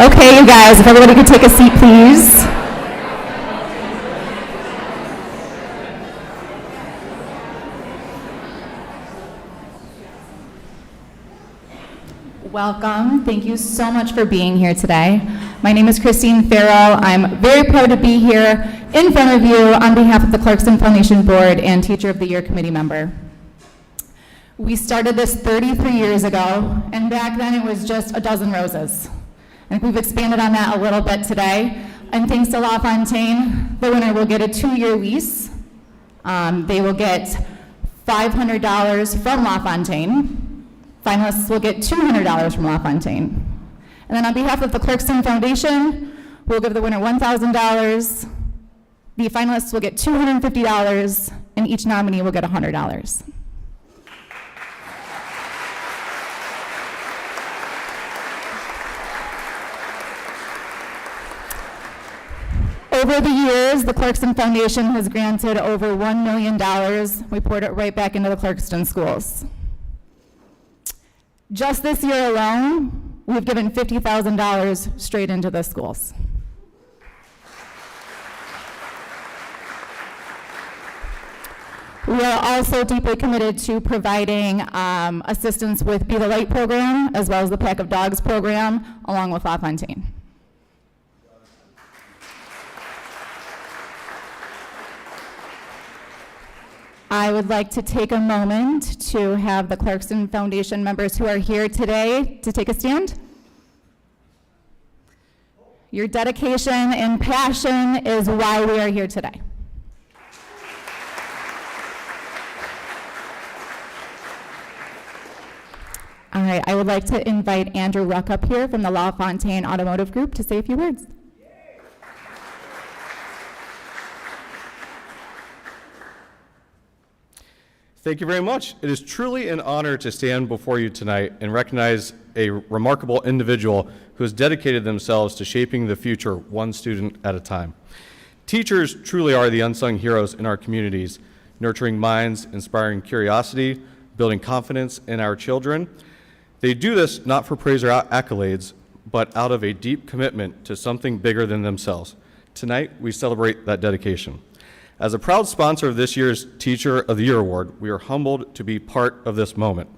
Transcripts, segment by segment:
Okay, you guys, if everybody could take a seat, please. Welcome. Thank you so much for being here today. My name is Christine Farrow. I'm very proud to be here in front of you on behalf of the Clarkston Foundation Board and Teacher of the Year Committee member. We started this 33 years ago, and back then it was just a dozen roses. I think we've expanded on that a little bit today. And thanks to LaFontaine, the winner will get a 2-year lease. They will get $500 from LaFontaine. Finalists will get $200 from LaFontaine. And then on behalf of the Clarkston Foundation, we'll give the winner $1,000. The finalists will get $250, and each nominee will get $100. Over the years, the Clarkston Foundation has granted over $1 million. We poured it right back into the Clarkston schools. Just this year alone, we've given $50,000 straight into the schools. We are also deeply committed to providing assistance with Be the Light program, as well as the Pack of Dogs program, along with LaFontaine. I would like to take a moment to have the Clarkston Foundation members who are here today to take a stand. Your dedication and passion is why we are here today. All right, I would like to invite Andrew Ruck up here from the LaFontaine Automotive Group to say a few words. Thank you very much. It is truly an honor to stand before you tonight and recognize a remarkable individual who has dedicated themselves to shaping the future one student at a time. Teachers truly are the unsung heroes in our communities, nurturing minds, inspiring curiosity, building confidence in our children. They do this not for praise or accolades, but out of a deep commitment to something bigger than themselves. Tonight, we celebrate that dedication. As a proud sponsor of this year's Teacher of the Year Award, we are humbled to be part of this moment.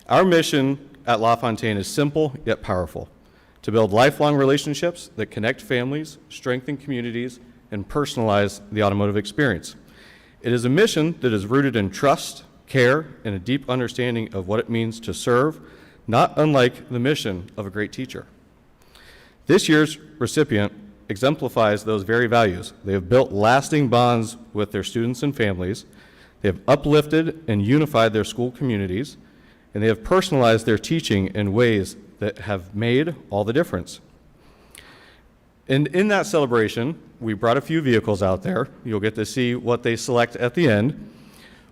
Our mission at LaFontaine is simple yet powerful: to build lifelong relationships that connect families, strengthen communities, and personalize the automotive experience. It is a mission that is rooted in trust, care, and a deep understanding of what it means to serve, not unlike the mission of a great teacher. This year's recipient exemplifies those very values. They have built lasting bonds with their students and families. They have uplifted and unified their school communities, and they have personalized their teaching in ways that have made all the difference. And in that celebration, we brought a few vehicles out there. You'll get to see what they select at the end.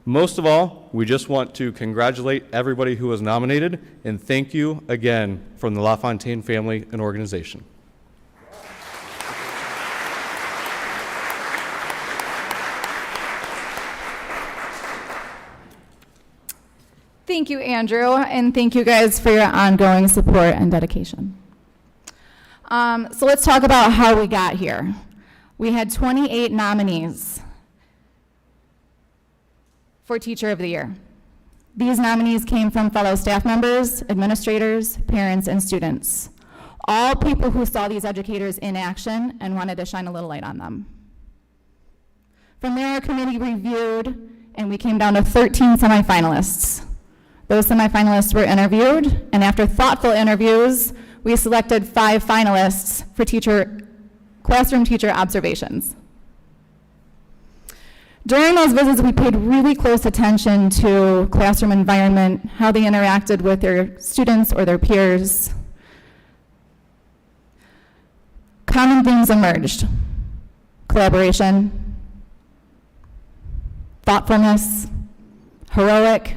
Most of all, we just want to congratulate everybody who was nominated, and thank you again from the LaFontaine family and organization. Thank you, Andrew, and thank you guys for your ongoing support and dedication. So let's talk about how we got here. We had 28 nominees for Teacher of the Year. These nominees came from fellow staff members, administrators, parents, and students. All people who saw these educators in action and wanted to shine a little light on them. From there, our committee reviewed, and we came down to 13 semifinalists. Those semifinalists were interviewed, and after thoughtful interviews, we selected 5 finalists for classroom teacher observations. During those visits, we paid really close attention to classroom environment, how they interacted with their students or their peers. Common themes emerged: collaboration, thoughtfulness, heroic.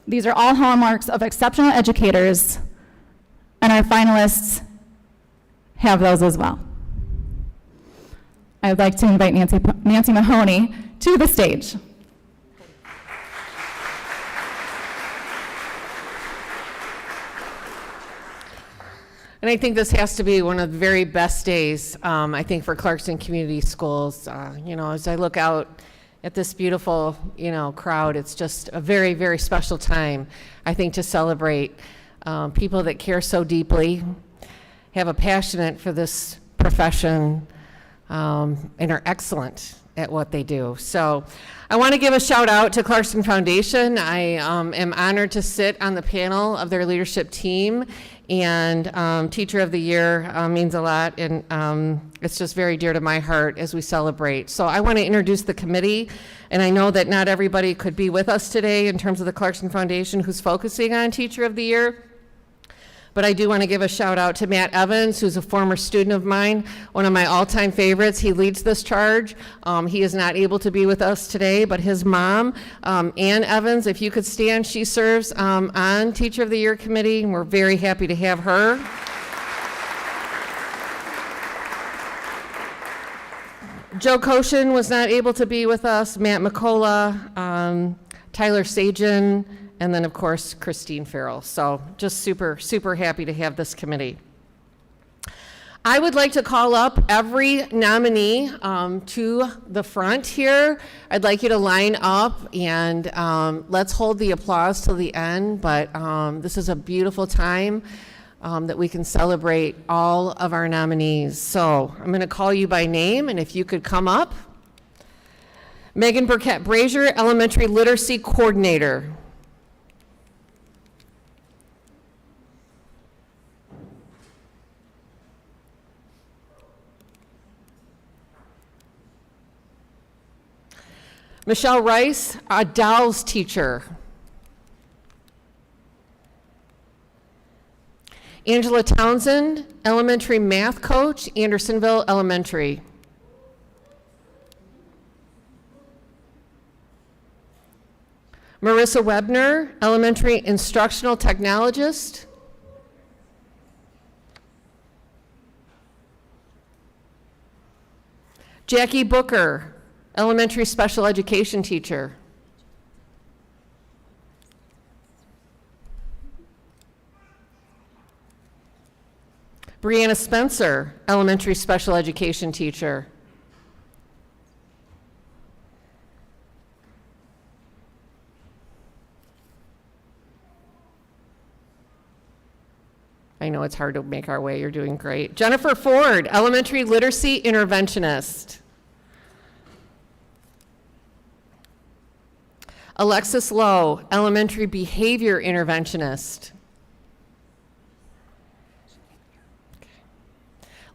These are all hallmarks of exceptional educators, and our finalists have those as well. I would like to invite Nancy Mahoney to the stage. And I think this has to be one of the very best days, I think, for Clarkston Community Schools. As I look out at this beautiful, crowd, it's just a very, very special time, I think, to celebrate people that care so deeply, have a passion for this profession, and are excellent at what they do. So I want to give a shout out to Clarkston Foundation. I am honored to sit on the panel of their leadership team, and Teacher of the Year means a lot, and it's just very dear to my heart as we celebrate. So I want to introduce the committee, and I know that not everybody could be with us today in terms of the Clarkston Foundation who's focusing on Teacher of the Year. But I do want to give a shout out to Matt Evans, who's a former student of mine, one of my all-time favorites. He leads this charge. He is not able to be with us today, but his mom, Ann Evans, if you could stand, she serves on Teacher of the Year committee, and we're very happy to have her. Joe Koshin was not able to be with us, Matt McCullough, Tyler Sajan, and then, of course, Christine Farrell. So just super, super happy to have this committee. I would like to call up every nominee to the front here. I'd like you to line up, and let's hold the applause till the end. But this is a beautiful time that we can celebrate all of our nominees. So I'm going to call you by name, and if you could come up. Megan Burkett Brazier, Elementary Literacy Coordinator. Michelle Rice, a DAO's teacher. Angela Townsend, elementary math coach, Andersonville Elementary. Marissa Webner, elementary instructional technologist. Jackie Booker, elementary special education teacher. Brianna Spencer, elementary special education teacher. I know it's hard to make our way, you're doing great. Jennifer Ford, elementary literacy interventionist. Alexis Lowe, elementary behavior interventionist.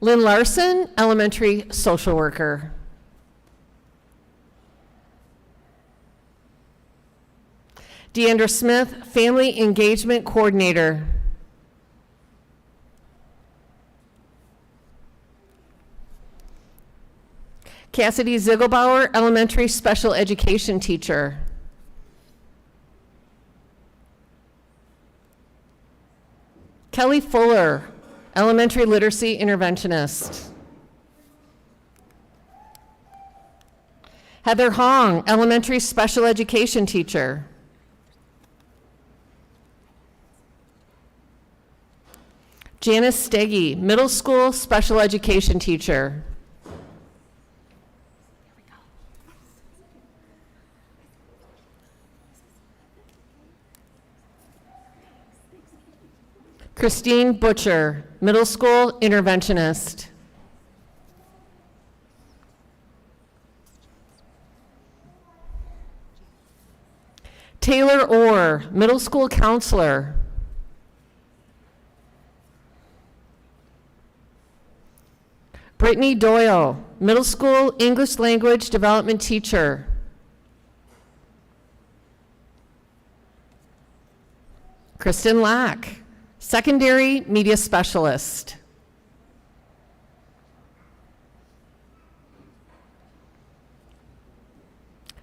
Lynn Larson, elementary social worker. Deandra Smith, family engagement coordinator. Cassidy Ziegelbauer, elementary special education teacher. Kelly Fuller, elementary literacy interventionist. Heather Hong, elementary special education teacher. Janice Steggy, middle school special education teacher. Christine Butcher, middle school interventionist. Taylor Orr, middle school counselor. Brittany Doyle, middle school English language development teacher. Kristen Lack, secondary media specialist.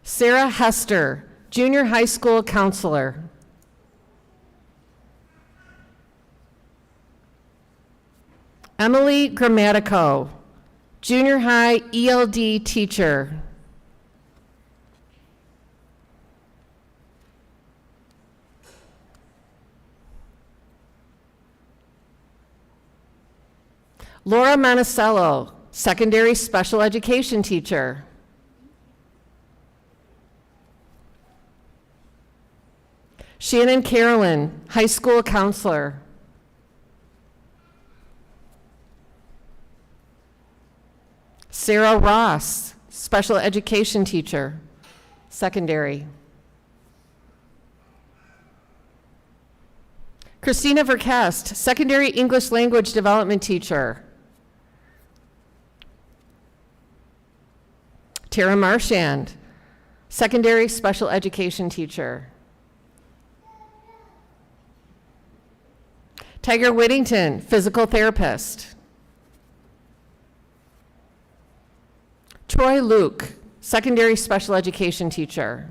Sarah Hester, junior high school counselor. Emily Grammatico, junior high ELD teacher. Laura Monticello, secondary special education teacher. Shannon Carolyn, high school counselor. Sarah Ross, special education teacher, secondary. Christina Verkest, secondary English language development teacher. Tara Marchand, secondary special education teacher. Tiger Whittington, physical therapist. Troy Luke, secondary special education teacher.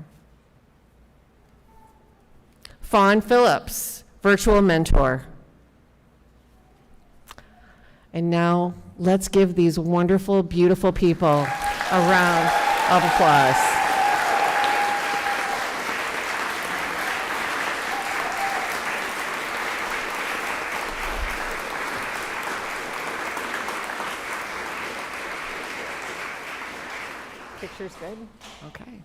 Fawn Phillips, virtual mentor. And now let's give these wonderful, beautiful people a round of applause. Picture's good? Okay.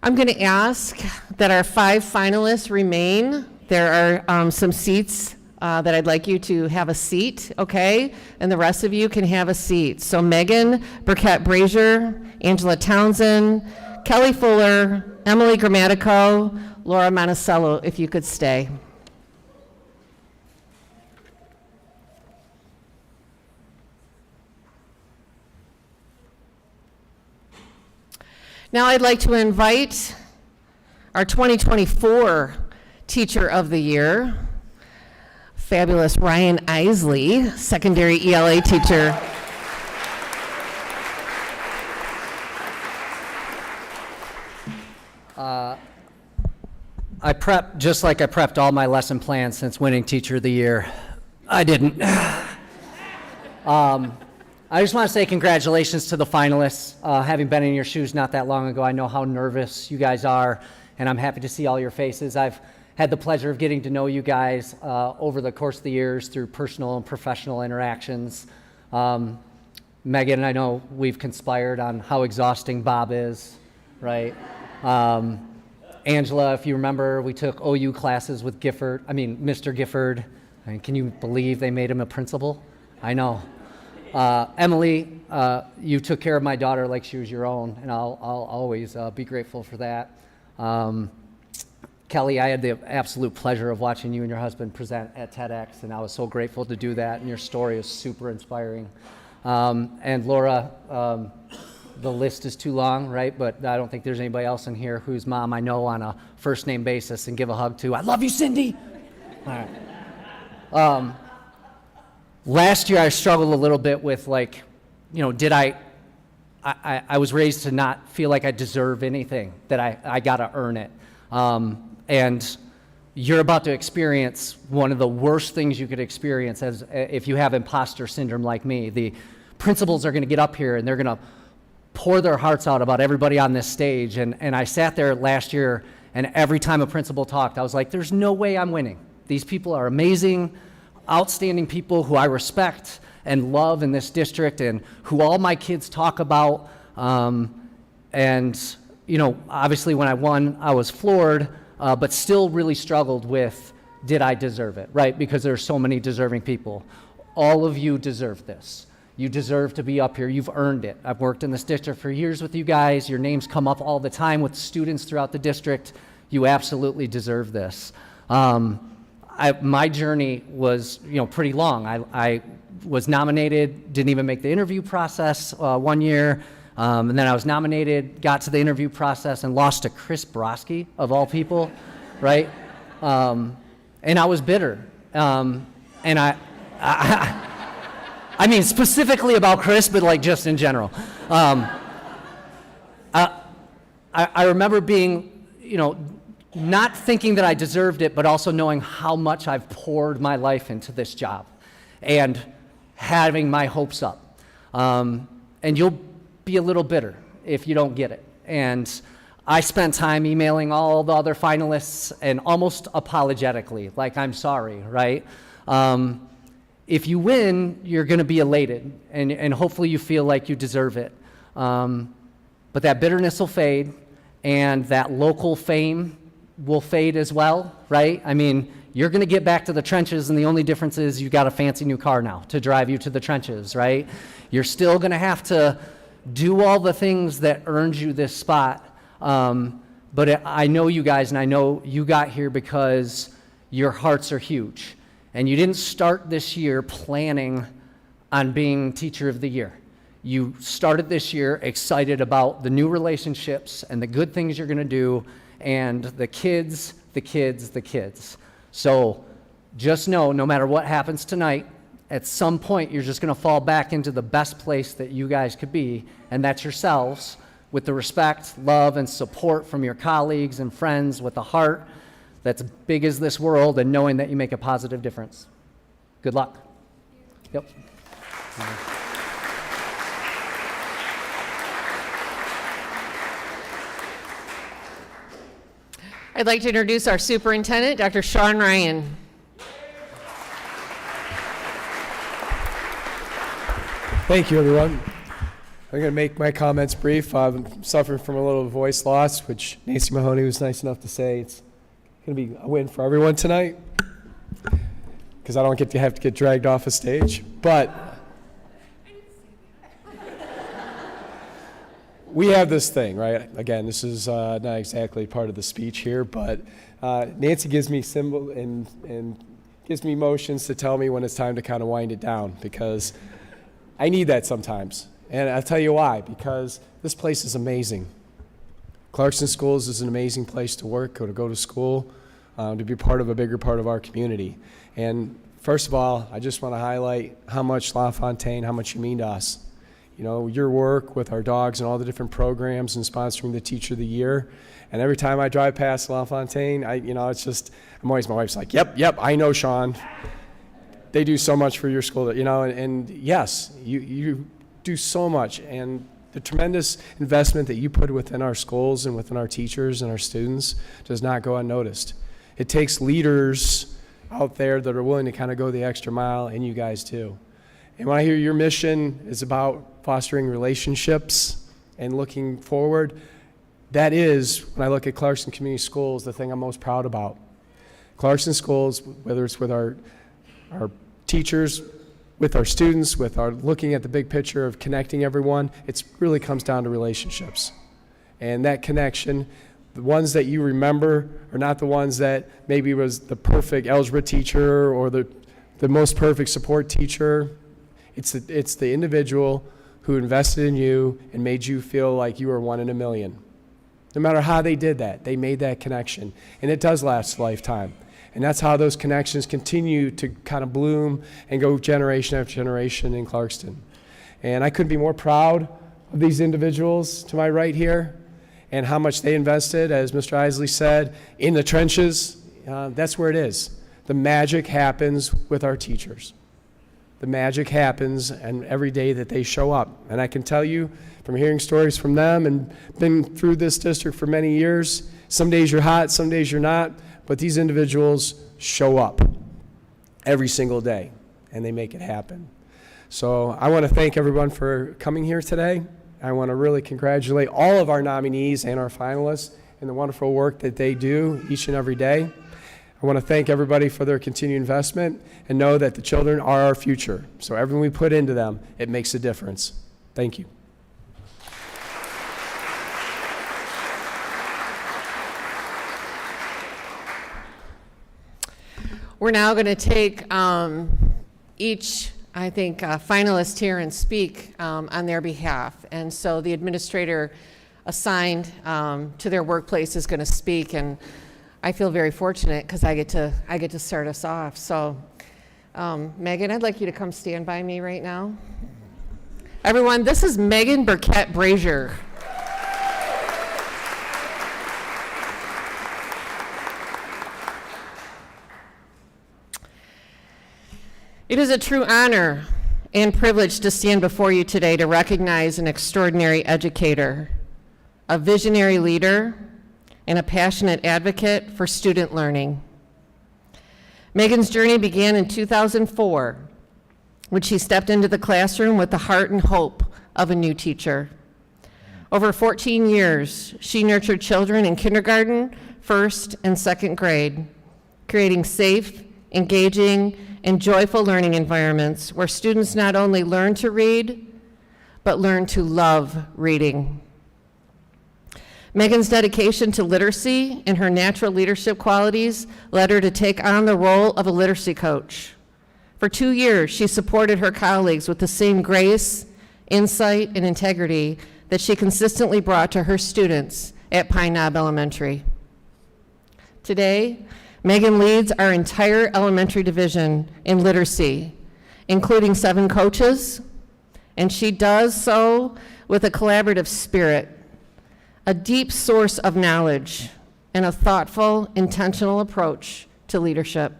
I'm going to ask that our 5 finalists remain. There are some seats that I'd like you to have a seat, okay? And the rest of you can have a seat. So Megan Burkett Brazier, Angela Townsend, Kelly Fuller, Emily Grammatico, Laura Monticello, if you could stay. Now I'd like to invite our 2024 Teacher of the Year, fabulous Ryan Isley, secondary ELA teacher. I prepped just like I prepped all my lesson plans since winning Teacher of the Year. I didn't. I just want to say congratulations to the finalists. Having been in your shoes not that long ago, I know how nervous you guys are, and I'm happy to see all your faces. I've had the pleasure of getting to know you guys over the course of the years through personal and professional interactions. Megan, I know we've conspired on how exhausting Bob is, right? Angela, if you remember, we took OU classes with Mr. Gifford. I mean, can you believe they made him a principal? I know. Emily, you took care of my daughter like she was your own, and I'll always be grateful for that. Kelly, I had the absolute pleasure of watching you and your husband present at TEDx, and I was so grateful to do that, and your story is super inspiring. And Laura, the list is too long, right? But I don't think there's anybody else in here whose mom I know on a first name basis and give a hug to. I love you, Cindy! All right. Last year I struggled a little bit with I was raised to not feel like I deserve anything, that I gotta earn it. And you're about to experience one of the worst things you could experience if you have imposter syndrome like me. The principals are gonna get up here and they're gonna pour their hearts out about everybody on this stage. And I sat there last year, and every time a principal talked, I was like, there's no way I'm winning. These people are amazing, outstanding people who I respect and love in this district, and who all my kids talk about. And obviously when I won, I was floored, but still really struggled with, did I deserve it, right? Because there's so many deserving people. All of you deserve this. You deserve to be up here. You've earned it. I've worked in this district for years with you guys. Your names come up all the time with students throughout the district. You absolutely deserve this. My journey was, pretty long. I was nominated, didn't even make the interview process one year, and then I was nominated, got to the interview process, and lost to Chris Broski, of all people, right? And I was bitter. And I mean, specifically about Chris, but just in general. I remember being, not thinking that I deserved it, but also knowing how much I've poured my life into this job and having my hopes up. And you'll be a little bitter if you don't get it. And I spent time emailing all the other finalists and almost apologetically, like, I'm sorry, right? if you win, you're going to be elated, and hopefully you feel like you deserve it. But that bitterness will fade, and that local fame will fade as well, right? I mean, you're going to get back to the trenches, and the only difference is you got a fancy new car now to drive you to the trenches, right? You're still going to have to do all the things that earned you this spot. But I know you guys, and I know you got here because your hearts are huge. And you didn't start this year planning on being Teacher of the Year. You started this year excited about the new relationships and the good things you're going to do, and the kids. So just know, no matter what happens tonight, at some point you're just going to fall back into the best place that you guys could be, and that's yourselves, with the respect, love, and support from your colleagues and friends, with a heart that's big as this world, and knowing that you make a positive difference. Good luck. Yep. I'd like to introduce our superintendent, Dr. Sean Ryan. Thank you, everyone. I'm going to make my comments brief. I'm suffering from a little voice loss, which Nancy Mahoney was nice enough to say it's going to be a win for everyone tonight, because I don't have to get dragged off a stage. But we have this thing, right? Again, this is not exactly part of the speech here, but Nancy gives me symbol and gives me motions to tell me when it's time to kind of wind it down, because I need that sometimes. And I'll tell you why, because this place is amazing. Clarkston Schools is an amazing place to work or to go to school, to be part of a bigger part of our community. And first of all, I just want to highlight how much LaFontaine, how much you mean to us. You know, your work with our dogs and all the different programs and sponsoring the Teacher of the Year. And every time I drive past LaFontaine, it's just, my wife's like, yep, I know, Sean. They do so much for your school, and yes, you do so much. And the tremendous investment that you put within our schools and within our teachers and our students does not go unnoticed. It takes leaders out there that are willing to kind of go the extra mile, and you guys too. And when I hear your mission is about fostering relationships and looking forward, that is, when I look at Clarkston Community Schools, the thing I'm most proud about. Clarkston Schools, whether it's with our teachers, with our students, with our looking at the big picture of connecting everyone, it really comes down to relationships. And that connection, the ones that you remember are not the ones that maybe was the perfect algebra teacher or the most perfect support teacher. It's the individual who invested in you and made you feel like you were one in a million. No matter how they did that, they made that connection. And it does last a lifetime. And that's how those connections continue to kind of bloom and go generation after generation in Clarkston. And I couldn't be more proud of these individuals to my right here and how much they invested, as Mr. Isley said, in the trenches. That's where it is. The magic happens with our teachers. The magic happens and every day that they show up. And I can tell you from hearing stories from them and been through this district for many years, some days you're hot, some days you're not, but these individuals show up every single day and they make it happen. So I want to thank everyone for coming here today. I want to really congratulate all of our nominees and our finalists and the wonderful work that they do each and every day. I want to thank everybody for their continued investment and know that the children are our future. So everything we put into them, it makes a difference. Thank you. We're now going to take each, I think, finalist here and speak on their behalf. And so the administrator assigned to their workplace is going to speak, and I feel very fortunate because I get to start us off. So, Megan, I'd like you to come stand by me right now. Everyone, this is Megan Burkett Brazier. It is a true honor and privilege to stand before you today to recognize an extraordinary educator, a visionary leader, and a passionate advocate for student learning. Megan's journey began in 2004 when she stepped into the classroom with the heart and hope of a new teacher. Over 14 years, she nurtured children in kindergarten, first and second grade, creating safe, engaging, and joyful learning environments where students not only learn to read, but learn to love reading. Megan's dedication to literacy and her natural leadership qualities led her to take on the role of a literacy coach. For 2 years, she supported her colleagues with the same grace, insight, and integrity that she consistently brought to her students at Pine Knob Elementary. Today, Megan leads our entire elementary division in literacy, including 7 coaches, and she does so with a collaborative spirit, a deep source of knowledge, and a thoughtful, intentional approach to leadership.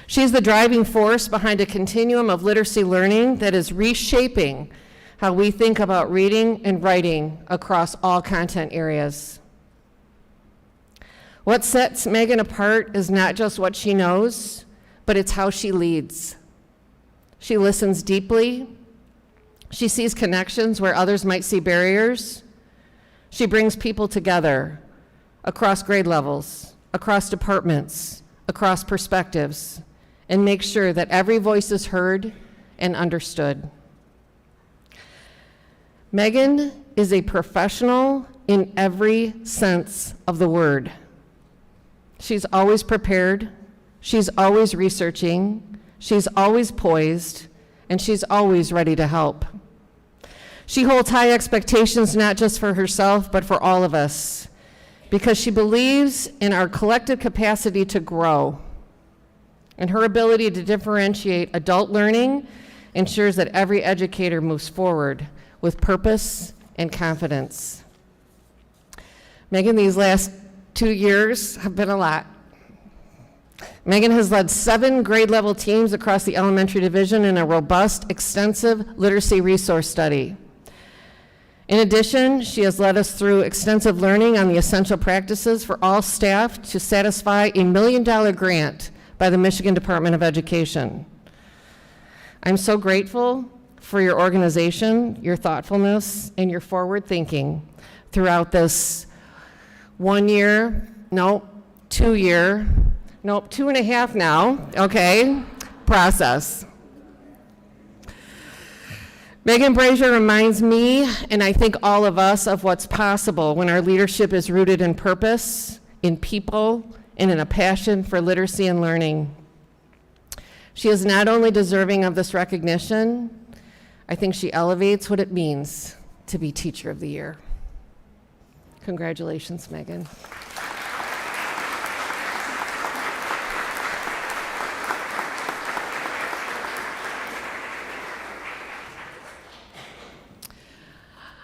She's the driving force behind a continuum of literacy learning that is reshaping how we think about reading and writing across all content areas. What sets Megan apart is not just what she knows, but it's how she leads. She listens deeply. She sees connections where others might see barriers. She brings people together across grade levels, across departments, across perspectives, and makes sure that every voice is heard and understood. Megan is a professional in every sense of the word. She's always prepared, she's always researching, she's always poised, and she's always ready to help. She holds high expectations not just for herself, but for all of us, because she believes in our collective capacity to grow, and her ability to differentiate adult learning ensures that every educator moves forward with purpose and confidence. Megan, these last 2 years have been a lot. Megan has led 7 grade level teams across the elementary division in a robust, extensive literacy resource study. In addition, she has led us through extensive learning on the essential practices for all staff to satisfy a $1 million grant by the Michigan Department of Education. I'm so grateful for your organization, your thoughtfulness, and your forward thinking throughout this 2 and a half now, okay, process. Megan Brazier reminds me, and I think all of us, of what's possible when our leadership is rooted in purpose, in people, and in a passion for literacy and learning. She is not only deserving of this recognition, I think she elevates what it means to be Teacher of the Year. Congratulations, Megan.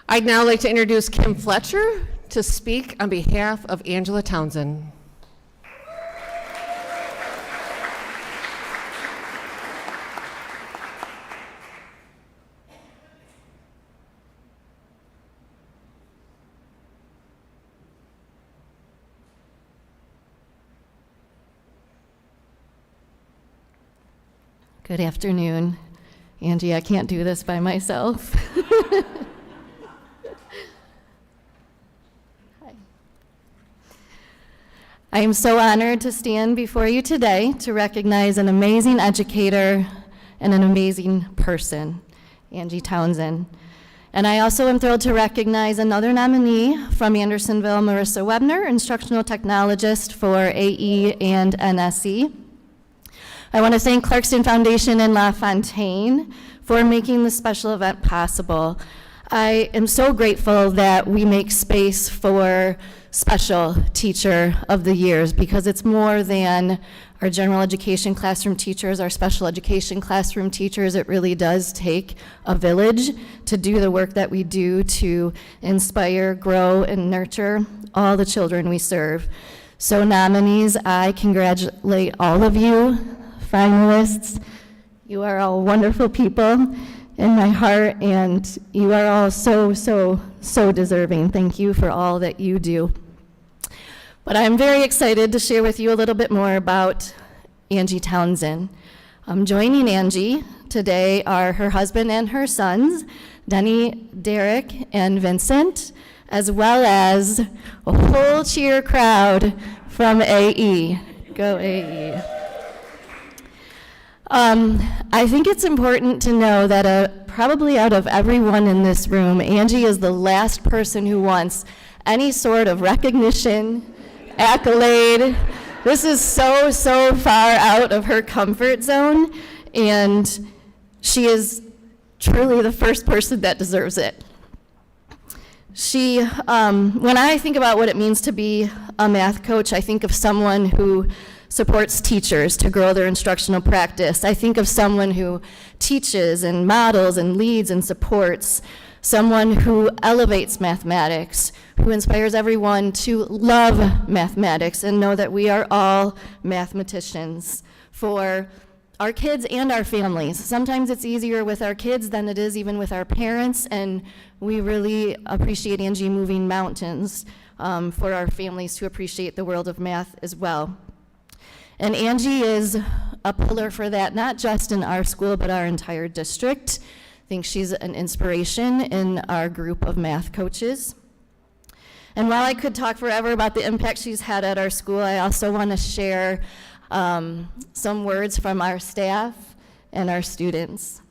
I'd now like to introduce Kim Fletcher to speak on behalf of Angela Townsend. Good afternoon. Angie, I can't do this by myself. Hi. I am so honored to stand before you today to recognize an amazing educator and an amazing person, Angie Townsend. And I also am thrilled to recognize another nominee from Andersonville, Marissa Webner, instructional technologist for AE and NSE. I want to thank Clarkston Foundation and LaFontaine for making this special event possible. I am so grateful that we make space for Special Teacher of the Years, because it's more than our general education classroom teachers, our special education classroom teachers. It really does take a village to do the work that we do to inspire, grow, and nurture all the children we serve. So nominees, I congratulate all of you. Finalists, you are all wonderful people in my heart, and you are all so, so, so deserving. Thank you for all that you do. But I'm very excited to share with you a little bit more about Angie Townsend. Joining Angie today are her husband and her sons, Denny, Derek, and Vincent, as well as a whole cheer crowd from AE. Go AE. I think it's important to know that probably out of everyone in this room, Angie is the last person who wants any sort of recognition, accolade. This is so far out of her comfort zone, and she is truly the first person that deserves it. When I think about what it means to be a math coach, I think of someone who supports teachers to grow their instructional practice. I think of someone who teaches and models and leads and supports, someone who elevates mathematics, who inspires everyone to love mathematics and know that we are all mathematicians for our kids and our families. Sometimes it's easier with our kids than it is even with our parents, and we really appreciate Angie moving mountains for our families to appreciate the world of math as well. And Angie is a pillar for that, not just in our school, but our entire district. I think she's an inspiration in our group of math coaches. And while I could talk forever about the impact she's had at our school, I also want to share some words from our staff and our students.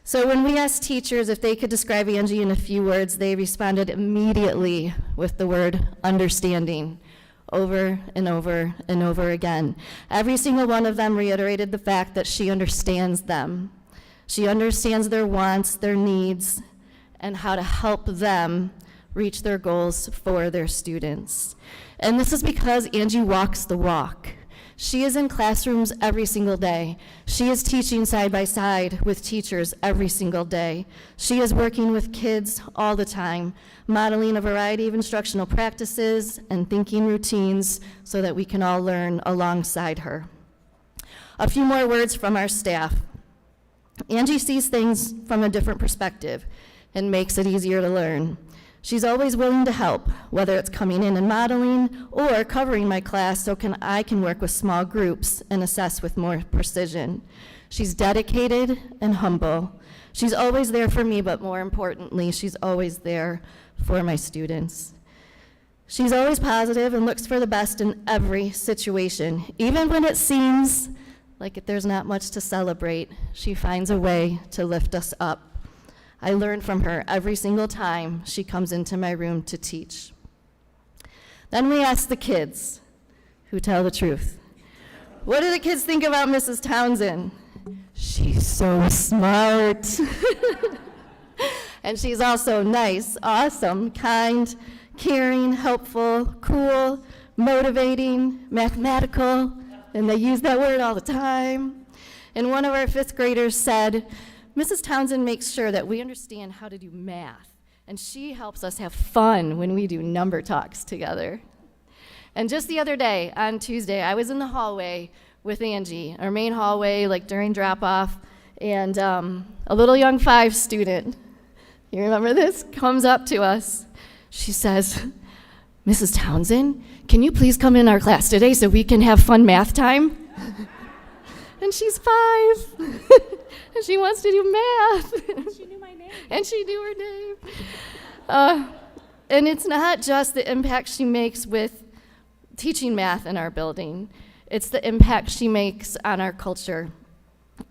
So when we asked teachers if they could describe Angie in a few words, they responded immediately with the word understanding, over and over and over again. Every single one of them reiterated the fact that she understands them. She understands their wants, their needs, and how to help them reach their goals for their students. And this is because Angie walks the walk. She is in classrooms every single day. She is teaching side by side with teachers every single day. She is working with kids all the time, modeling a variety of instructional practices and thinking routines so that we can all learn alongside her. A few more words from our staff. Angie sees things from a different perspective and makes it easier to learn. She's always willing to help, whether it's coming in and modeling or covering my class so I can work with small groups and assess with more precision. She's dedicated and humble. She's always there for me, but more importantly, she's always there for my students. She's always positive and looks for the best in every situation. Even when it seems like there's not much to celebrate, she finds a way to lift us up. I learn from her every single time she comes into my room to teach. Then we ask the kids, who tell the truth. What do the kids think about Mrs. Townsend? She's so smart. And she's also nice, awesome, kind, caring, helpful, cool, motivating, mathematical, and they use that word all the time. And one of our fifth graders said, Mrs. Townsend makes sure that we understand how to do math, and she helps us have fun when we do number talks together. And just the other day, on Tuesday, I was in the hallway with Angie, our main hallway, like during drop-off, and a little young 5 student, you remember this, comes up to us. She says, Mrs. Townsend, can you please come in our class today so we can have fun math time? And she's 5, and she wants to do math. She knew my name. And she knew her name. And it's not just the impact she makes with teaching math in our building. It's the impact she makes on our culture.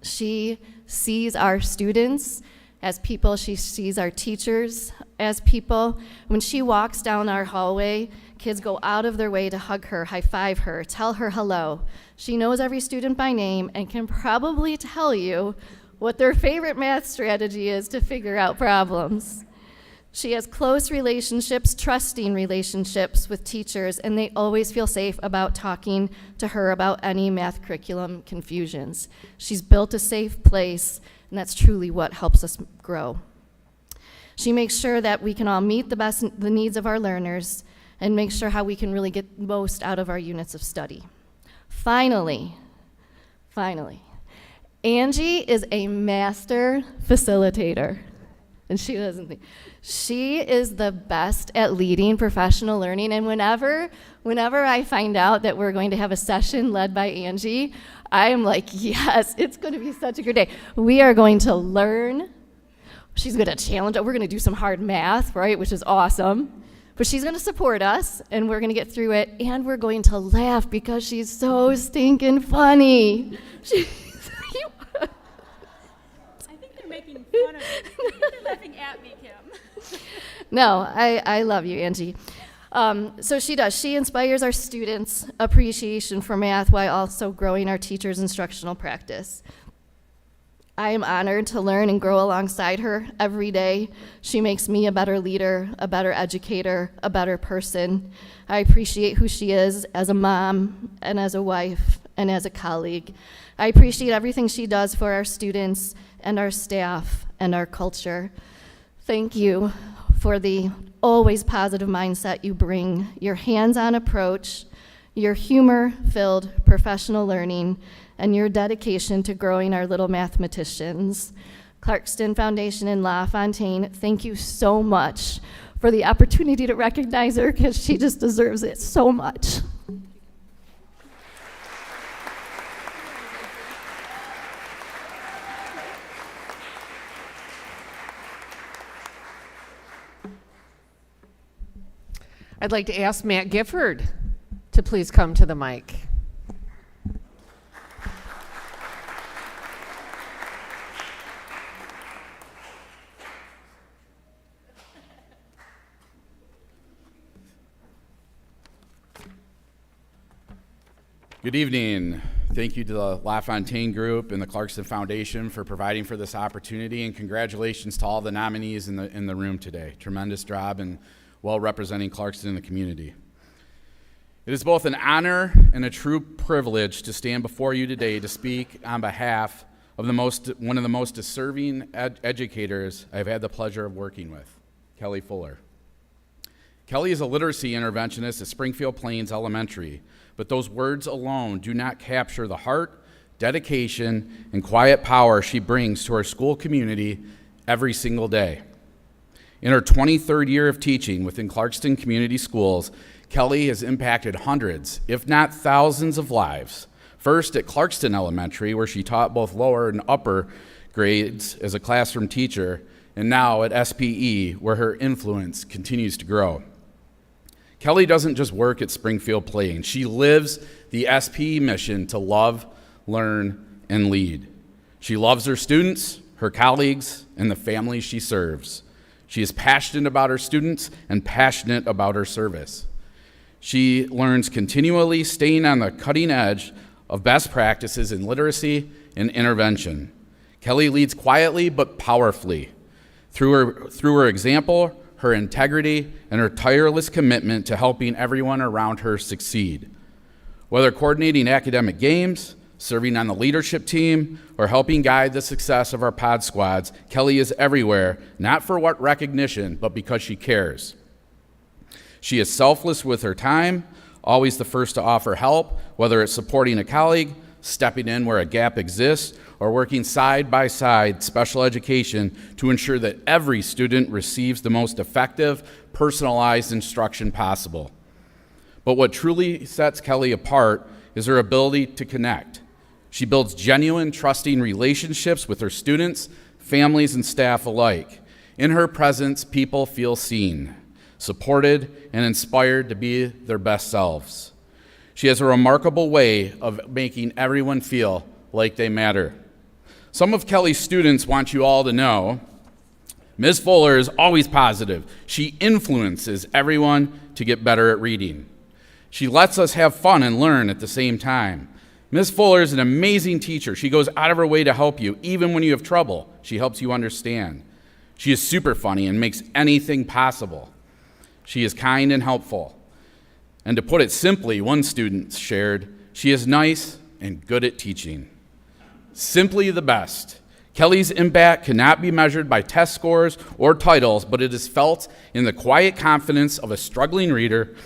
She sees our students as people. She sees our teachers as people. When she walks down our hallway, kids go out of their way to hug her, high-five her, tell her hello. She knows every student by name and can probably tell you what their favorite math strategy is to figure out problems. She has close relationships, trusting relationships with teachers, and they always feel safe about talking to her about any math curriculum confusions. She's built a safe place, and that's truly what helps us grow. She makes sure that we can all meet the needs of our learners and make sure how we can really get most out of our units of study. Finally, Angie is a master facilitator. and she doesn't think. She is the best at leading professional learning, and whenever I find out that we're going to have a session led by Angie, I'm like, yes, it's going to be such a good day. We are going to learn. She's going to challenge us. We're going to do some hard math, right, which is awesome. But she's going to support us, and we're going to get through it, and we're going to laugh because she's so stinking funny. I think they're making fun of me. I think they're laughing at me, Kim. No, I love you, Angie. So she does. She inspires our students' appreciation for math while also growing our teachers' instructional practice. I am honored to learn and grow alongside her every day. She makes me a better leader, a better educator, a better person. I appreciate who she is as a mom and as a wife and as a colleague. I appreciate everything she does for our students and our staff and our culture. Thank you for the always positive mindset you bring, your hands-on approach, your humor-filled professional learning, and your dedication to growing our little mathematicians. Clarkston Foundation in LaFontaine, thank you so much for the opportunity to recognize her because she just deserves it so much. I'd like to ask Matt Gifford to please come to the mic. Good evening. Thank you to the LaFontaine Group and the Clarkston Foundation for providing for this opportunity, and congratulations to all the nominees in the room today. Tremendous job and well representing Clarkston in the community. It is both an honor and a true privilege to stand before you today to speak on behalf of one of the most deserving educators I've had the pleasure of working with, Kelly Fuller. Kelly is a literacy interventionist at Springfield Plains Elementary, but those words alone do not capture the heart, dedication, and quiet power she brings to our school community every single day. In her 23rd year of teaching within Clarkston Community Schools, Kelly has impacted hundreds, if not thousands, of lives. First at Clarkston Elementary, where she taught both lower and upper grades as a classroom teacher, and now at SPE, where her influence continues to grow. Kelly doesn't just work at Springfield Plains. She lives the SPE mission to love, learn, and lead. She loves her students, her colleagues, and the families she serves. She is passionate about her students and passionate about her service. She learns continually, staying on the cutting edge of best practices in literacy and intervention. Kelly leads quietly but powerfully. Through her example, her integrity, and her tireless commitment to helping everyone around her succeed. Whether coordinating academic games, serving on the leadership team, or helping guide the success of our pod squads, Kelly is everywhere, not for what recognition, but because she cares. She is selfless with her time, always the first to offer help, whether it's supporting a colleague, stepping in where a gap exists, or working side by side special education to ensure that every student receives the most effective, personalized instruction possible. But what truly sets Kelly apart is her ability to connect. She builds genuine, trusting relationships with her students, families, and staff alike. In her presence, people feel seen, supported, and inspired to be their best selves. She has a remarkable way of making everyone feel like they matter. Some of Kelly's students want you all to know Ms. Fuller is always positive. She influences everyone to get better at reading. She lets us have fun and learn at the same time. Ms. Fuller is an amazing teacher. She goes out of her way to help you, even when you have trouble. She helps you understand. She is super funny and makes anything possible. She is kind and helpful. And to put it simply, one student shared, she is nice and good at teaching. Simply the best. Kelly's impact cannot be measured by test scores or titles, but it is felt in the quiet confidence of a struggling reader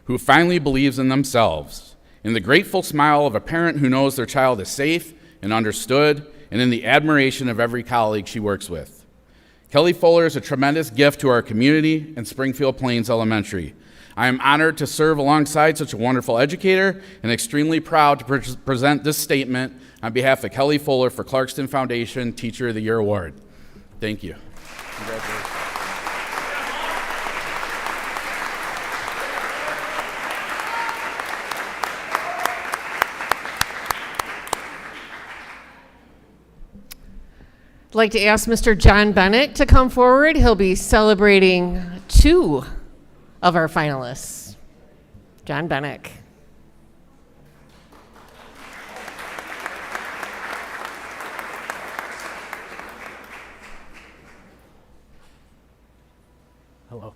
who finally believes in themselves, in the grateful smile of a parent who knows their child is safe and understood, and in the admiration of every colleague she works with. Kelly Fuller is a tremendous gift to our community and Springfield Plains Elementary. I am honored to serve alongside such a wonderful educator and extremely proud to present this statement on behalf of Kelly Fuller for Clarkston Foundation Teacher of the Year Award. Thank you. Congratulations. I'd like to ask Mr. John Bennett to come forward. He'll be celebrating 2 of our finalists. John Bennett. Hello.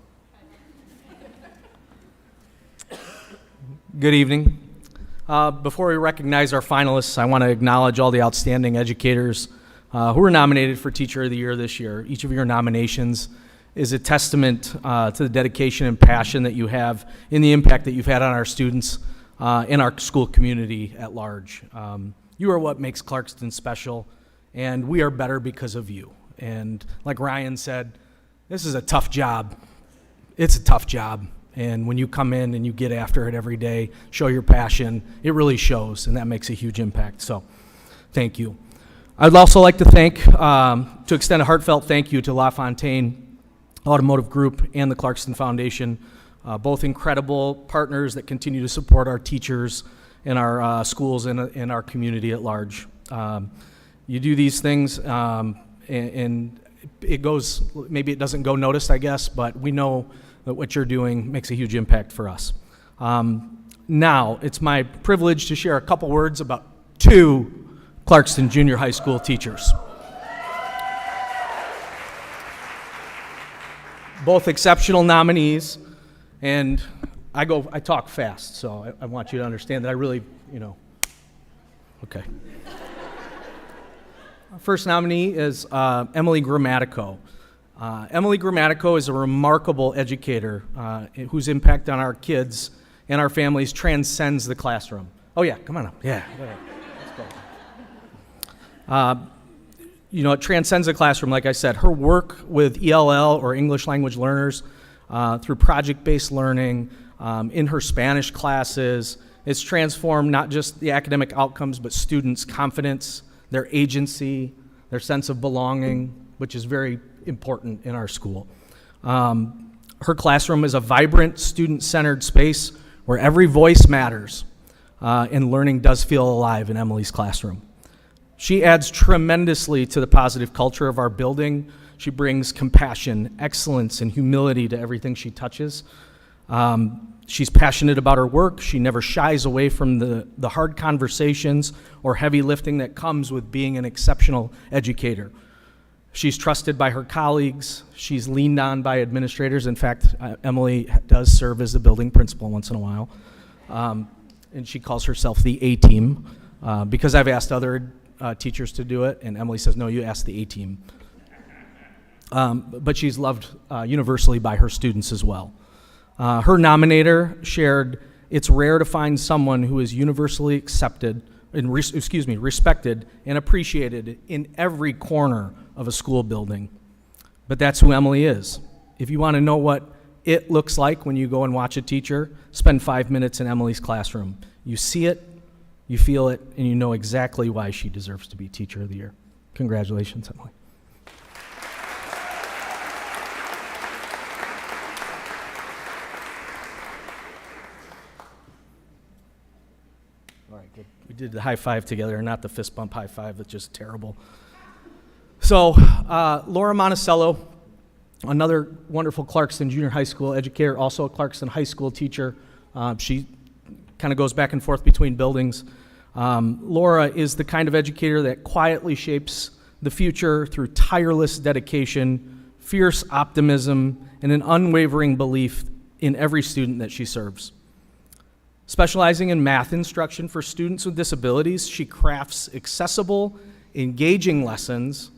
Good evening. Before we recognize our finalists, I want to acknowledge all the outstanding educators who were nominated for Teacher of the Year this year. Each of your nominations is a testament to the dedication and passion that you have and the impact that you've had on our students and our school community at large. You are what makes Clarkston special, and we are better because of you. And like Ryan said, this is a tough job. It's a tough job. And when you come in and you get after it every day, show your passion, it really shows, and that makes a huge impact. So thank you. I'd also like to extend a heartfelt thank you to LaFontaine Automotive Group and the Clarkston Foundation, both incredible partners that continue to support our teachers and our schools and our community at large. You do these things, and it goes, maybe it doesn't go noticed, I guess, but we know that what you're doing makes a huge impact for us. Now, it's my privilege to share a couple words about 2 Clarkston Junior High School teachers. Both exceptional nominees, and I talk fast, so I want you to understand that I really, okay. Our first nominee is Emily Grammatico. Emily Grammatico is a remarkable educator whose impact on our kids and our families transcends the classroom. Oh yeah, come on up, yeah. It transcends the classroom, like I said. Her work with ELL, or English language learners, through project-based learning, in her Spanish classes, it's transformed not just the academic outcomes, but students' confidence, their agency, their sense of belonging, which is very important in our school. Her classroom is a vibrant, student-centered space where every voice matters, and learning does feel alive in Emily's classroom. She adds tremendously to the positive culture of our building. She brings compassion, excellence, and humility to everything she touches. She's passionate about her work. She never shies away from the hard conversations or heavy lifting that comes with being an exceptional educator. She's trusted by her colleagues. She's leaned on by administrators. In fact, Emily does serve as the building principal once in a while. And she calls herself the A-team because I've asked other teachers to do it, and Emily says, no, you ask the A-team. But she's loved universally by her students as well. Her nominator shared, it's rare to find someone who is universally accepted, respected and appreciated in every corner of a school building. But that's who Emily is. If you want to know what it looks like when you go and watch a teacher, spend 5 minutes in Emily's classroom. You see it, you feel it, and you know exactly why she deserves to be Teacher of the Year. Congratulations, Emily. All right, good. We did the high five together, not the fist bump high five. That's just terrible. So, Laura Monticello, another wonderful Clarkston Junior High School educator, also a Clarkston High School teacher. She kind of goes back and forth between buildings. Laura is the kind of educator that quietly shapes the future through tireless dedication, fierce optimism, and an unwavering belief in every student that she serves. Specializing in math instruction for students with disabilities, she crafts accessible, engaging lessons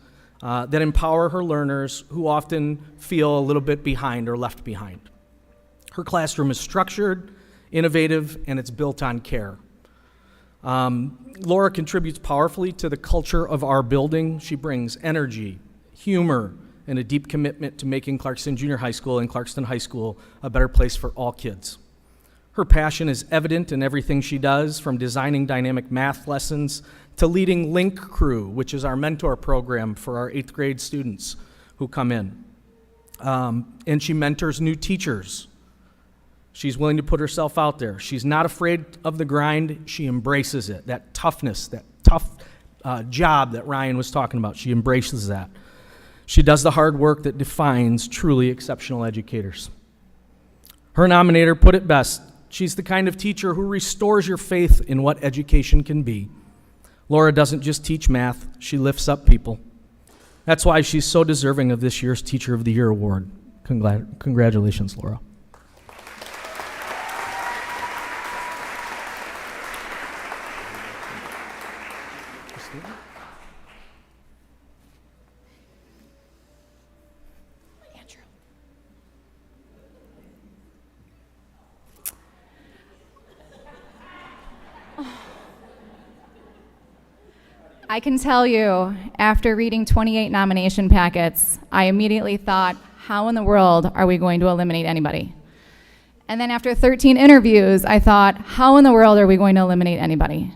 that empower her learners who often feel a little bit behind or left behind. Her classroom is structured, innovative, and it's built on care. Laura contributes powerfully to the culture of our building. She brings energy, humor, and a deep commitment to making Clarkston Junior High School and Clarkston High School a better place for all kids. Her passion is evident in everything she does, from designing dynamic math lessons to leading Link Crew, which is our mentor program for our 8th grade students who come in. And she mentors new teachers. She's willing to put herself out there. She's not afraid of the grind. She embraces it, that toughness, that tough job that Ryan was talking about. She embraces that. She does the hard work that defines truly exceptional educators. Her nominator put it best. She's the kind of teacher who restores your faith in what education can be. Laura doesn't just teach math, she lifts up people. That's why she's so deserving of this year's Teacher of the Year award. Congratulations, Laura. I can tell you, after reading 28 nomination packets, I immediately thought, how in the world are we going to eliminate anybody? And then after 13 interviews, I thought, how in the world are we going to eliminate anybody?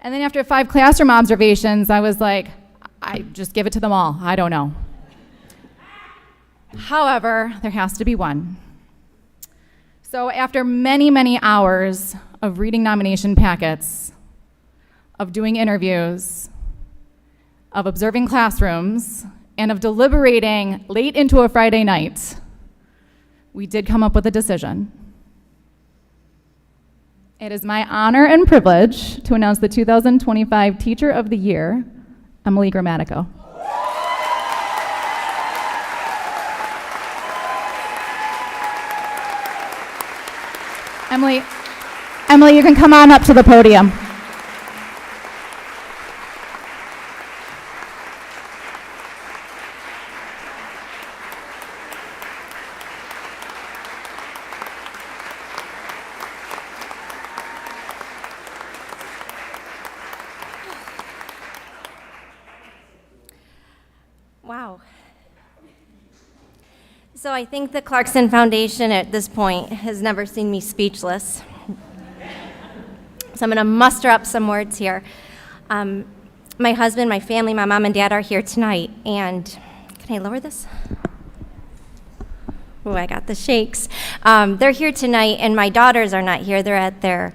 And then after 5 classroom observations, I was like, I just give it to them all. I don't know. However, there has to be one. So after many, many hours of reading nomination packets, of doing interviews, of observing classrooms, and of deliberating late into a Friday night, we did come up with a decision. It is my honor and privilege to announce the 2025 Teacher of the Year, Emily Grammatico. Emily, you can come on up to the podium. Wow. So I think the Clarkston Foundation at this point has never seen me speechless. So I'm going to muster up some words here. My husband, my family, my mom and dad are here tonight, and can I lower this? Oh, I got the shakes. They're here tonight, and my daughters are not here. They're at their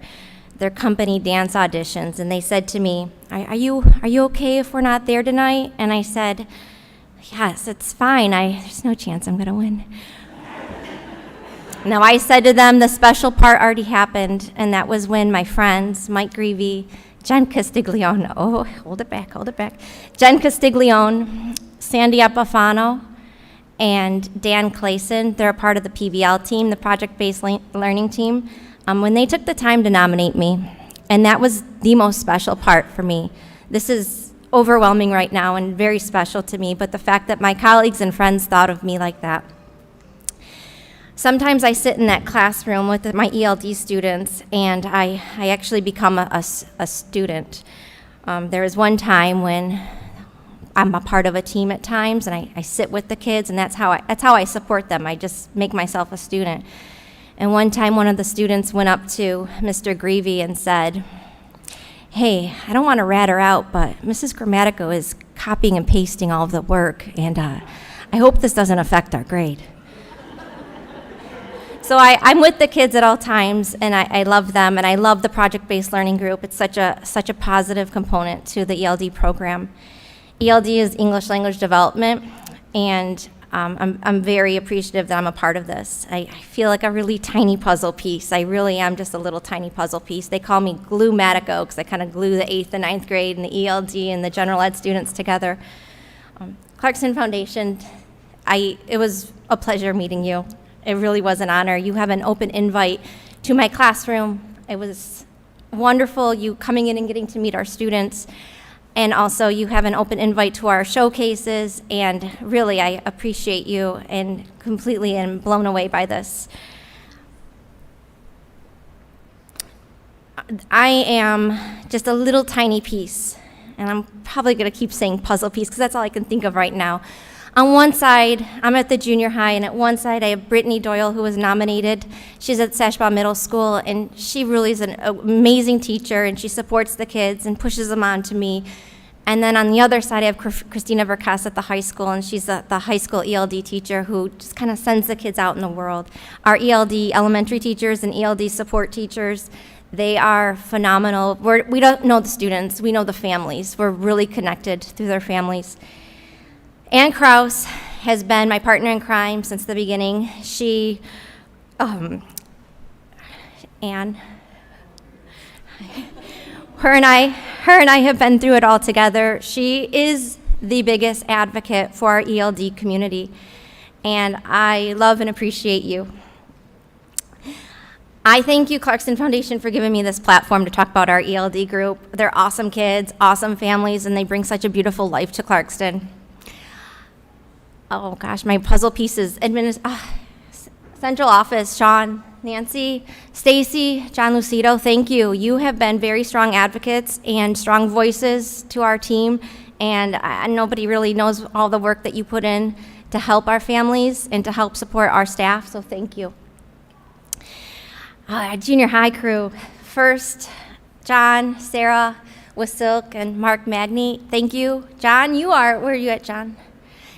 company dance auditions, and they said to me, are you okay if we're not there tonight? And I said, yes, it's fine. There's no chance I'm going to win. Now, I said to them, the special part already happened, and that was when my friends, Mike Greavy, Jen Castiglione, oh, hold it back, Jen Castiglione, Sandy Epifano, and Dan Clayson, they're a part of the PBL team, the project-based learning team, when they took the time to nominate me, and that was the most special part for me. This is overwhelming right now and very special to me, but the fact that my colleagues and friends thought of me like that. Sometimes I sit in that classroom with my ELD students, and I actually become a student. There was one time when I'm a part of a team at times, and I sit with the kids, and that's how I support them. I just make myself a student. And one time, one of the students went up to Mr. Greavy and said, hey, I don't want to rat her out, but Mrs. Grammatico is copying and pasting all of the work, and I hope this doesn't affect our grade. So I'm with the kids at all times, and I love them, and I love the project-based learning group. It's such a positive component to the ELD program. ELD is English Language Development, and I'm very appreciative that I'm a part of this. I feel like a really tiny puzzle piece. I really am just a little tiny puzzle piece. They call me Glue-matico because I kind of glue the 8th and 9th grade and the ELD and the general ed students together. Clarkston Foundation, it was a pleasure meeting you. It really was an honor. You have an open invite to my classroom. It was wonderful, you coming in and getting to meet our students. And also you have an open invite to our showcases, and really I appreciate you and completely am blown away by this. I am just a little tiny piece, and I'm probably gonna keep saying puzzle piece because that's all I can think of right now. On one side, I'm at the junior high, and at one side I have Brittany Doyle, who was nominated. She's at Sashbaugh Middle School, and she really is an amazing teacher, and she supports the kids and pushes them on to me. And then on the other side, I have Christina Verkas at the high school, and she's the high school ELD teacher who just kind of sends the kids out in the world. Our ELD elementary teachers and ELD support teachers, they are phenomenal. We don't know the students, we know the families. We're really connected through their families. Ann Kraus has been my partner in crime since the beginning. Ann, her and I have been through it all together. She is the biggest advocate for our ELD community, and I love and appreciate you. I thank you, Clarkston Foundation, for giving me this platform to talk about our ELD group. They're awesome kids, awesome families, and they bring such a beautiful life to Clarkston. Oh gosh, my puzzle pieces. Central office, Sean, Nancy, Stacy, John Lucido, thank you. You have been very strong advocates and strong voices to our team, and nobody really knows all the work that you put in to help our families and to help support our staff, so thank you. Junior high crew, first, John, Sarah, Wasilk, and Mark Magny, thank you. John, where are you at, John?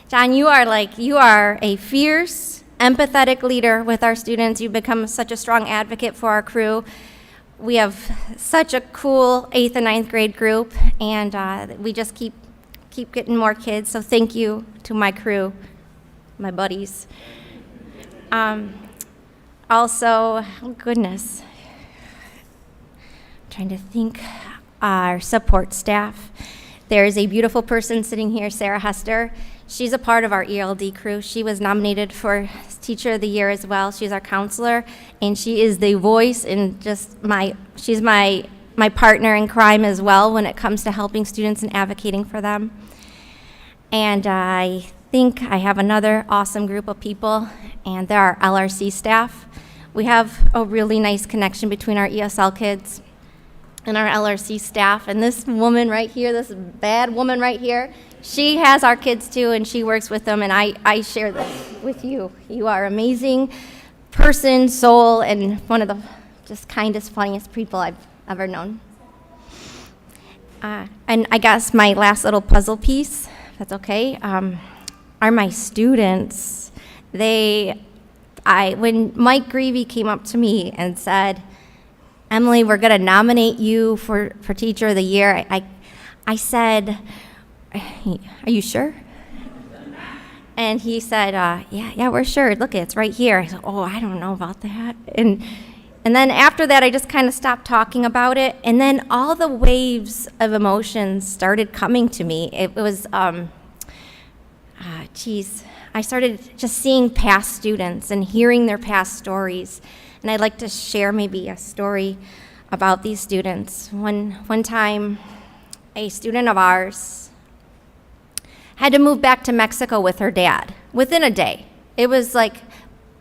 John, you are a fierce, empathetic leader with our students. You've become such a strong advocate for our crew. We have such a cool 8th and 9th grade group, and we just keep getting more kids, so thank you to my crew, my buddies. Also, oh goodness, I'm trying to think, our support staff. There is a beautiful person sitting here, Sarah Hester. She's a part of our ELD crew. She was nominated for Teacher of the Year as well. She's our counselor, and she is the voice and she's my partner in crime as well when it comes to helping students and advocating for them. And I think I have another awesome group of people, and they're our LRC staff. We have a really nice connection between our ESL kids and our LRC staff, and this woman right here, this bad woman right here, she has our kids too, and she works with them, and I share this with you. You are amazing person, soul, and one of the just kindest, funniest people I've ever known. And I guess my last little puzzle piece, if that's okay, are my students. When Mike Greavy came up to me and said, Emily, we're going to nominate you for Teacher of the Year, I said, are you sure? And he said, yeah, we're sure. Look, it's right here. I said, oh, I don't know about that. And then after that, I just kind of stopped talking about it. And then all the waves of emotions started coming to me. It was, I started just seeing past students and hearing their past stories. And I'd like to share maybe a story about these students. One time, a student of ours had to move back to Mexico with her dad within a day. It was like,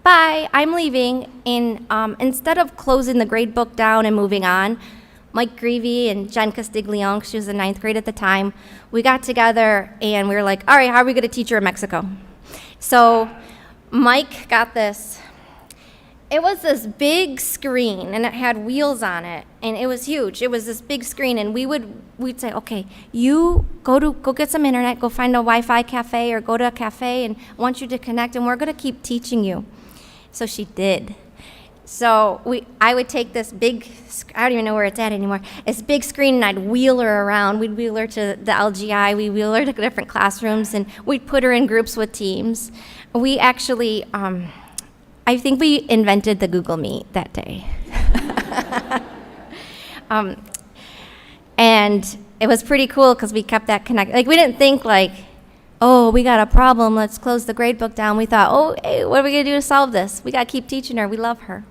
bye, I'm leaving. And instead of closing the grade book down and moving on, Mike Greavy and Jen Castiglione, she was in 9th grade at the time, we got together and we were like, all right, how are we gonna teach her in Mexico? So Mike got this. It was this big screen, and it had wheels on it, and it was huge. It was this big screen, and we'd say, okay, you go get some internet, go find a Wi-Fi cafe, or go to a cafe, and I want you to connect, and we're gonna keep teaching you. So she did. So I would take this big, I don't even know where it's at anymore, this big screen, and I'd wheel her around. We'd wheel her to the LGI, we'd wheel her to different classrooms, and we'd put her in groups with teams. We actually, I think we invented the Google Meet that day. And it was pretty cool because we kept that connected. Like, we didn't think like, oh, we got a problem, let's close the grade book down. We thought, oh, hey, what are we gonna do to solve this? We gotta keep teaching her, we love her.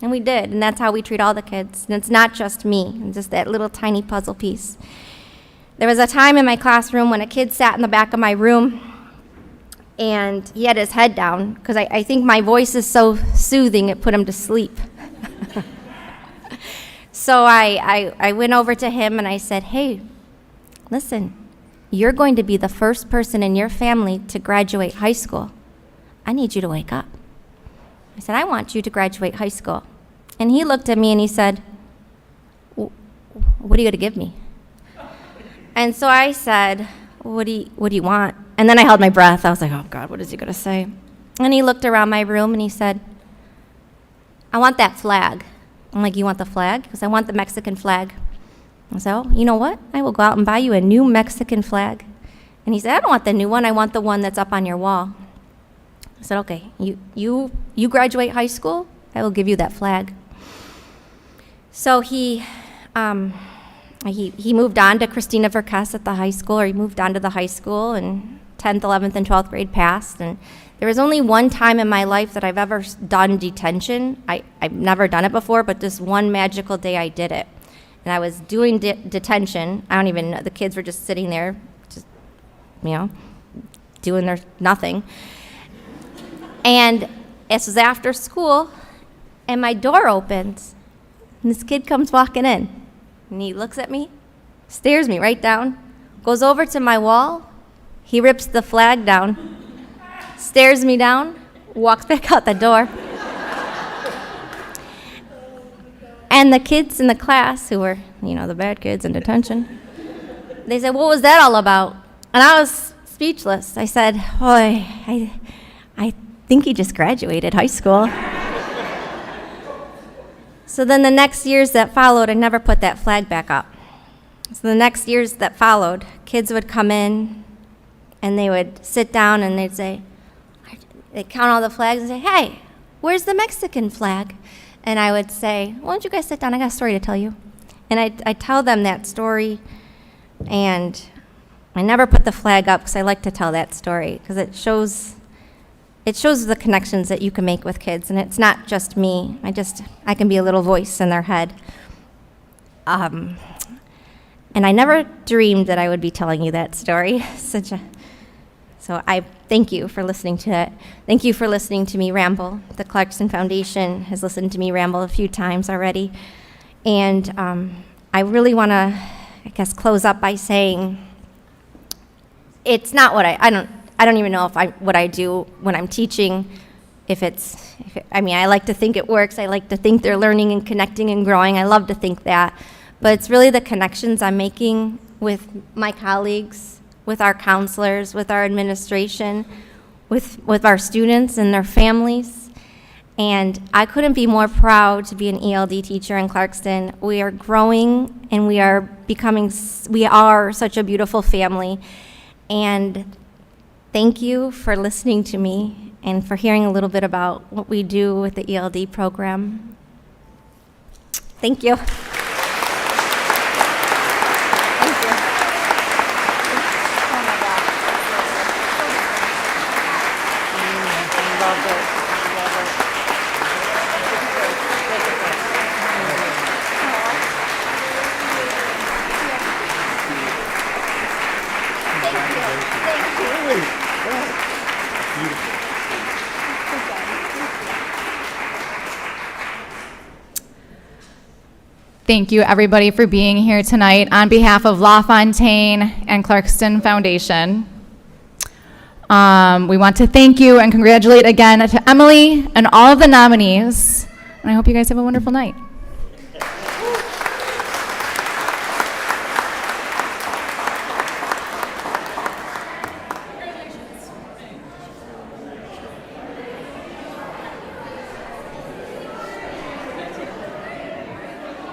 And we did, and that's how we treat all the kids. And it's not just me, it's just that little tiny puzzle piece. There was a time in my classroom when a kid sat in the back of my room, and he had his head down, because I think my voice is so soothing, it put him to sleep. So I went over to him and I said, hey, listen, you're going to be the first person in your family to graduate high school. I need you to wake up. I said, I want you to graduate high school. And he looked at me and he said, what are you going to give me? And so I said, what do you want? And then I held my breath. I was like, oh God, what is he going to say? And he looked around my room and he said, I want that flag. I'm like, you want the flag? Because I want the Mexican flag. I said, oh, you know what? I will go out and buy you a new Mexican flag. And he said, I don't want the new one. I want the one that's up on your wall. I said, okay, you graduate high school, I will give you that flag. So he moved on to Christina Verkes at the high school, or he moved on to the high school, and 10th, 11th, and 12th grade passed. And there was only one time in my life that I've ever done detention. I've never done it before, but this one magical day I did it. And I was doing detention. I don't even know, the kids were just sitting there, just, doing their nothing. And this was after school, and my door opens, and this kid comes walking in. And he looks at me, stares me right down, goes over to my wall, he rips the flag down, stares me down, walks back out the door. And the kids in the class who were, the bad kids in detention, they said, what was that all about? And I was speechless. I said, I think he just graduated high school. So then the next years that followed, I never put that flag back up. So the next years that followed, kids would come in and they would sit down and they'd count all the flags and say, hey, where's the Mexican flag? And I would say, why don't you guys sit down? I got a story to tell you. And I tell them that story, and I never put the flag up because I like to tell that story because it shows the connections that you can make with kids, and it's not just me. I can be a little voice in their head. And I never dreamed that I would be telling you that story. So I thank you for listening to it. Thank you for listening to me ramble. The Clarkston Foundation has listened to me ramble a few times already. And I really want to, close up by saying it's not what I don't even know what I do when I'm teaching. I like to think it works. I like to think they're learning and connecting and growing. I love to think that. But it's really the connections I'm making with my colleagues, with our counselors, with our administration, with our students and their families. And I couldn't be more proud to be an ELD teacher in Clarkston. We are growing and we are such a beautiful family. And thank you for listening to me and for hearing a little bit about what we do with the ELD program. Thank you. Thank you, everybody, for being here tonight on behalf of LaFontaine and Clarkston Foundation. We want to thank you and congratulate again to Emily and all of the nominees. And I hope you guys have a wonderful night.